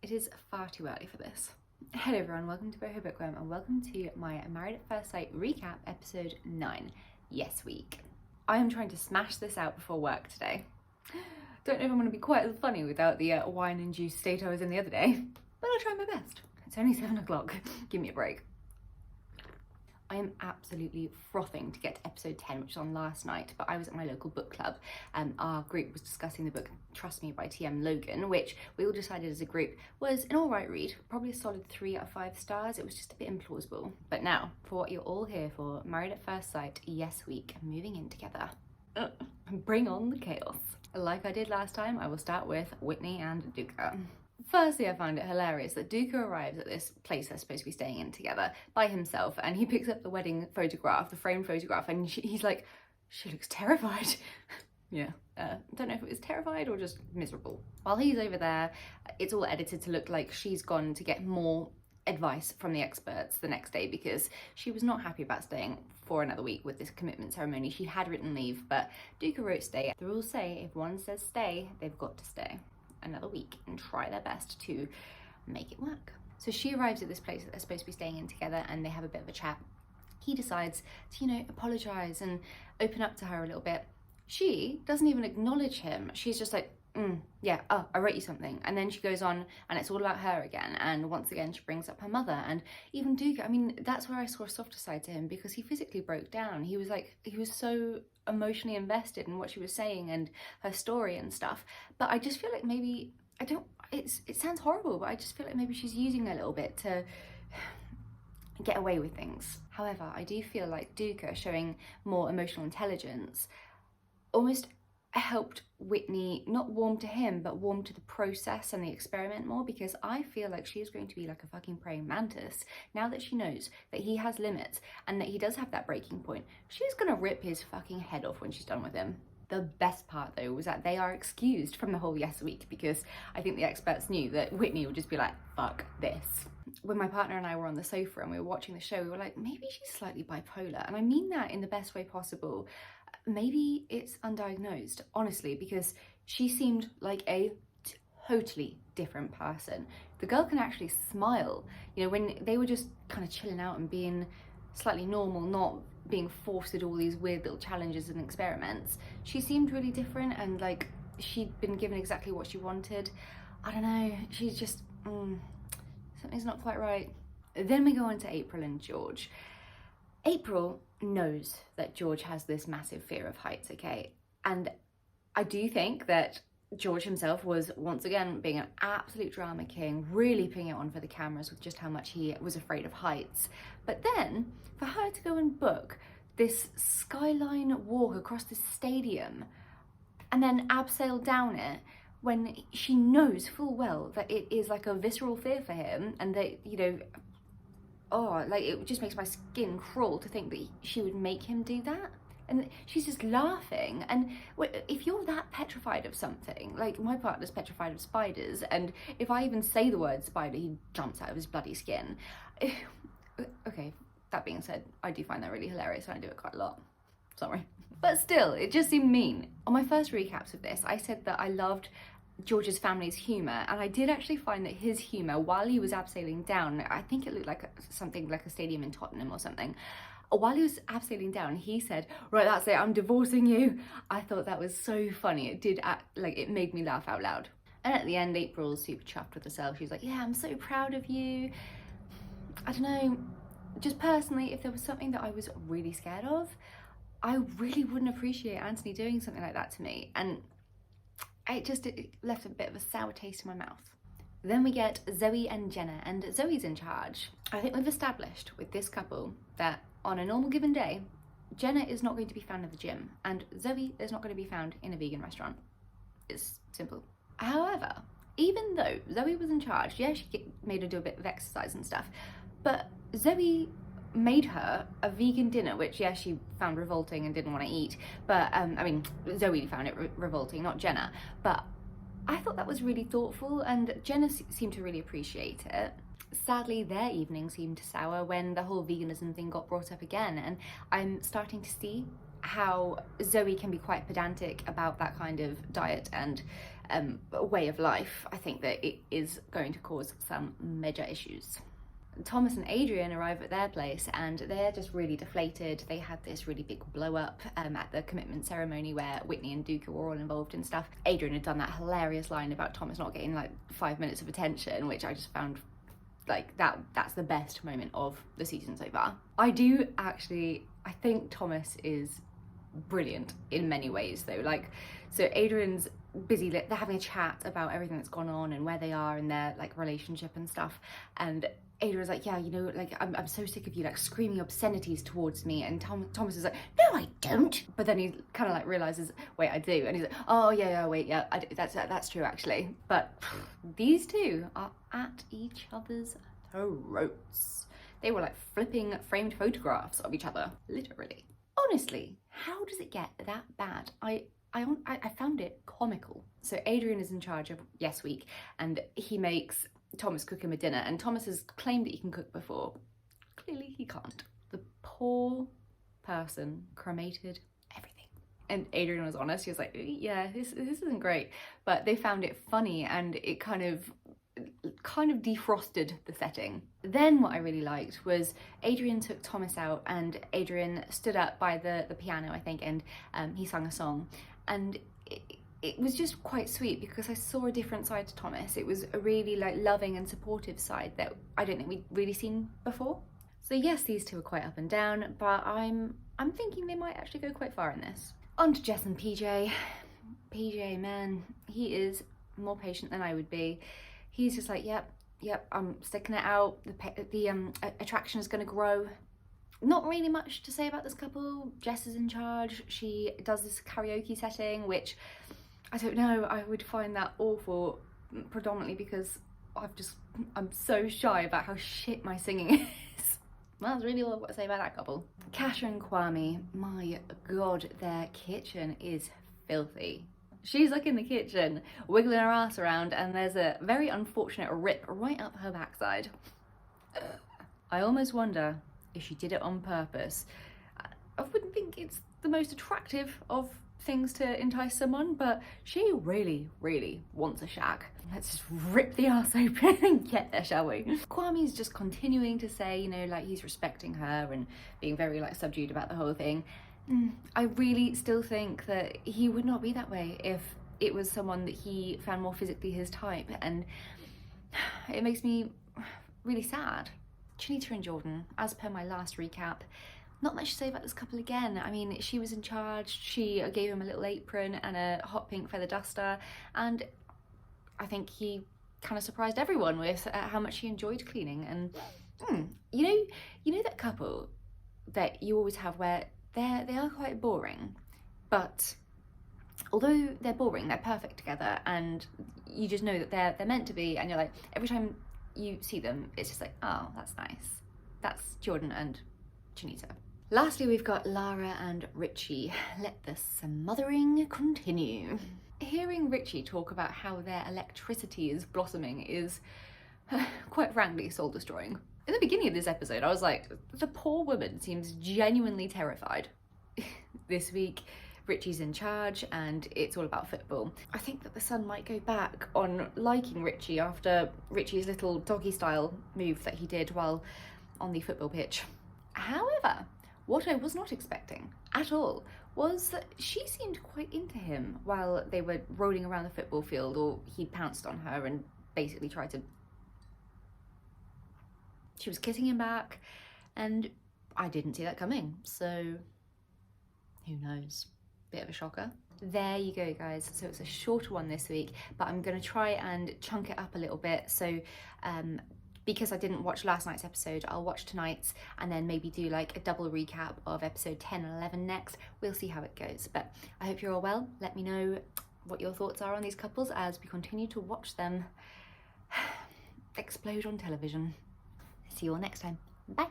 It is far too early for this. Hello everyone, welcome to Boho Bookworm and welcome to my Married at First Sight recap, episode 9, Yes Week. I am trying to smash this out before work today. Don't know if I'm going to be quite as funny without the wine-induced state I was in the other day, but I'll try my best. It's only 7 o'clock, give me a break. I am absolutely frothing to get to episode 10, which was on last night, but I was at my local book club and our group was discussing the book Trust Me by T.M. Logan, which we all decided as a group was an alright read, probably a solid 3 out of 5 stars. It was just a bit implausible. But now, for what you're all here for, Married at First Sight, Yes Week, moving in together. Bring on the chaos. Like I did last time, I will start with Whitney and Duca. Firstly, I found it hilarious that Duca arrives at this place they're supposed to be staying in together by himself, and he picks up the wedding photograph, the framed photograph, and he's like, she looks terrified. Yeah, don't know if it was terrified or just miserable. While he's over there, it's all edited to look like she's gone to get more advice from the experts the next day because she was not happy about staying for another week with this commitment ceremony. She had written leave, but Duca wrote stay. The rules say if one says stay, they've got to stay another week and try their best to make it work. So she arrives at this place that they're supposed to be staying in together and they have a bit of a chat. He decides to, apologize and open up to her a little bit. She doesn't even acknowledge him. She's just like, yeah, oh, I wrote you something. And then she goes on and it's all about her again. And once again, she brings up her mother. And even Duca, I mean, that's where I saw a softer side to him because he physically broke down. He was so emotionally invested in what she was saying and her story and stuff. But I just feel like maybe, it sounds horrible, but I just feel like maybe she's using a little bit to get away with things. However, I do feel like Duca showing more emotional intelligence almost helped Whitney not warm to him but warm to the process and the experiment more, because I feel like she is going to be like a fucking praying mantis now that she knows that he has limits and that he does have that breaking point. She's gonna rip his fucking head off when she's done with him. The best part though was that they are excused from the whole Yes Week because I think the experts knew that Whitney would just be like, fuck this. When my partner and I were on the sofa and we were watching the show, we were like, maybe she's slightly bipolar, and I mean that in the best way possible. Maybe it's undiagnosed, honestly, because she seemed like a totally different person. The girl can actually smile. When they were just kind of chilling out and being slightly normal, not being forced to do all these weird little challenges and experiments, she seemed really different and like she'd been given exactly what she wanted. I don't know, she's just, something's not quite right. Then we go on to April and George. April knows that George has this massive fear of heights, okay? And I do think that George himself was once again being an absolute drama king, really putting it on for the cameras with just how much he was afraid of heights. But then for her to go and book this skyline walk across the stadium and then abseil down it when she knows full well that it is like a visceral fear for him and that, it just makes my skin crawl to think that she would make him do that. And she's just laughing. And if you're that petrified of something, like my partner's petrified of spiders, and if I even say the word spider, he jumps out of his bloody skin. Okay, that being said, I do find that really hilarious and I do it quite a lot. Sorry. But still, it just seemed mean. On my first recaps of this, I said that I loved George's family's humour, and I did actually find that his humour, while he was abseiling down, I think it looked like something like a stadium in Tottenham or something, while he was abseiling down, he said, right, that's it, I'm divorcing you. I thought that was so funny. It did it made me laugh out loud. And at the end, April's super chuffed with herself. She's like, yeah, I'm so proud of you. I don't know, just personally, if there was something that I was really scared of, I really wouldn't appreciate Anthony doing something like that to me. And it left a bit of a sour taste in my mouth. Then we get Zoe and Jenna, and Zoe's in charge. I think we've established with this couple that on a normal given day, Jenna is not going to be found at the gym, and Zoe is not going to be found in a vegan restaurant. It's simple. However, even though Zoe was in charge, yeah, she made her do a bit of exercise and stuff, but Zoe made her a vegan dinner, which yeah, she found revolting and didn't want to eat, but Zoe found it revolting, not Jenna, but I thought that was really thoughtful and Jenna seemed to really appreciate it. Sadly, their evening seemed sour when the whole veganism thing got brought up again, and I'm starting to see how Zoe can be quite pedantic about that kind of diet and way of life, I think that it is going to cause some major issues. Thomas and Adrian arrive at their place and they're just really deflated. They had this really big blow up at the commitment ceremony where Whitney and Duke were all involved and stuff. Adrian had done that hilarious line about Thomas not getting like 5 minutes of attention, which I just found like that's the best moment of the season so far. I think Thomas is brilliant in many ways though. Like, so Adrian's busy, they're having a chat about everything that's gone on and where they are in their like relationship and stuff, and Adrian's like, yeah, you know, like I'm so sick of you like screaming obscenities towards me, and Thomas is like, no I don't, but then he kind of like realizes, wait, I do, and he's like, oh yeah, wait, yeah, that's true actually. But these two are at each other's throats. They were like flipping framed photographs of each other, literally. Honestly, how does it get that bad? I found it comical. So Adrian is in charge of Yes Week and he makes Thomas cook him a dinner, and Thomas has claimed that he can cook before. Clearly he can't. The poor person cremated everything. And Adrian was honest, he was like, yeah, this isn't great. But they found it funny and it kind of defrosted the setting. Then what I really liked was Adrian took Thomas out and Adrian stood up by the piano, I think, and he sang a song. And it was just quite sweet because I saw a different side to Thomas. It was a really like loving and supportive side that I don't think we'd really seen before. So yes, these two are quite up and down, but I'm thinking they might actually go quite far in this. On to Jess and PJ. PJ, man, he is more patient than I would be. He's just like, yep, I'm sticking it out. The attraction is going to grow. Not really much to say about this couple. Jess is in charge. She does this karaoke setting, which I don't know, I would find that awful, predominantly because I'm so shy about how shit my singing is. Well, that's really all I've got to say about that couple. Kasha and Kwame, my God, their kitchen is filthy. She's like in the kitchen, wiggling her ass around, and there's a very unfortunate rip right up her backside. I almost wonder if she did it on purpose. I wouldn't think it's the most attractive of things to entice someone, but she really, really wants a shag. Let's just rip the ass open and get there, shall we? Kwame's just continuing to say, you know, like he's respecting her and being very like subdued about the whole thing. I really still think that he would not be that way if it was someone that he found more physically his type, and it makes me really sad. Chinita and Jordan, as per my last recap, not much to say about this couple again. I mean, she was in charge, she gave him a little apron and a hot pink feather duster, and I think he kind of surprised everyone with how much he enjoyed cleaning. And you know that couple that you always have where they are quite boring, but although they're boring, they're perfect together, and you just know that they're meant to be, and you're like, every time you see them, it's just like, oh, that's nice. That's Jordan and Chinita. Lastly, we've got Lara and Richie. Let the smothering continue. Hearing Richie talk about how their electricity is blossoming is, quite frankly, soul-destroying. In the beginning of this episode, I was like, the poor woman seems genuinely terrified. This week, Richie's in charge and it's all about football. I think that the Sun might go back on liking Richie after Richie's little doggy style move that he did while on the football pitch. However, what I was not expecting at all was that she seemed quite into him while they were rolling around the football field, or he pounced on her and basically tried to... She was kissing him back, and I didn't see that coming, so who knows? Bit of a shocker. There you go, guys. So it's a shorter one this week, but I'm going to try and chunk it up a little bit. So because I didn't watch last night's episode, I'll watch tonight's and then maybe do like a double recap of episode 10 and 11 next. We'll see how it goes. But I hope you're all well. Let me know what your thoughts are on these couples as we continue to watch them explode on television. See you all next time. Bye.